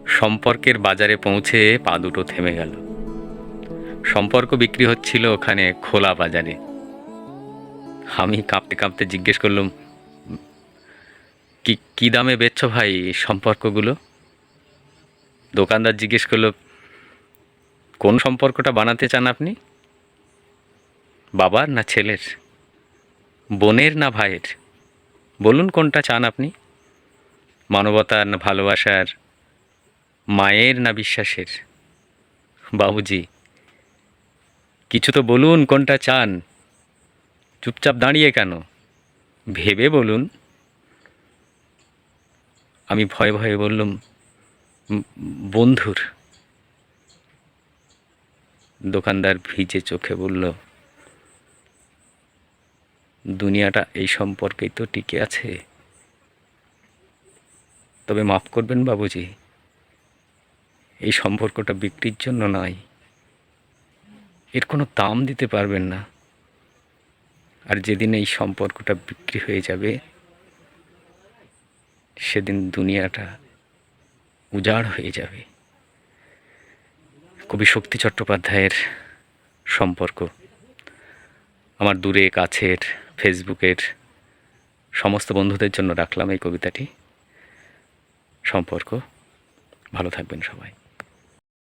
সম্পর্কের বাজারে পৌঁছে পা দুটো থেমে গেল। সম্পর্ক বিক্রি হচ্ছিল ওখানে খোলা বাজারে। আমি কাঁপতে কাঁপতে জিজ্ঞেস করলাম, কি কি দামে বেচছো ভাই এই সম্পর্কগুলো? দোকানদার জিজ্ঞেস করলো, কোন সম্পর্কটা বানাতে চান আপনি? বাবার না ছেলের, বোনের না ভাইয়ের? বলুন কোনটা চান আপনি? মানবতার না ভালোবাসার, মায়ের না বিশ্বাসের? বাবুজি, কিছু তো বলুন কোনটা চান? চুপচাপ দাঁড়িয়ে কেন? ভেবে বলুন। আমি ভয়ে ভয়ে বললুম, "উম, বন্ধুর।" দোকানদার ভিজে চোখে বলল, দুনিয়াটা এই সম্পর্কেই তো টিকে আছে। তবে মাফ করবেন বাবুজি, এই সম্পর্কটা বিক্রির জন্য নয়। এর কোনো দাম দিতে পারবেন না। আর যেদিন এই সম্পর্কটা বিক্রি হয়ে যাবে, সেদিন দুনিয়াটা উজাড় হয়ে যাবে। কবি শক্তি চট্টোপাধ্যায়ের সম্পর্ক। আমার দূরে কাছের ফেসবুকের সমস্ত বন্ধুদের জন্য রাখলাম এই কবিতাটি। সম্পর্ক। ভালো থাকবেন সবাই।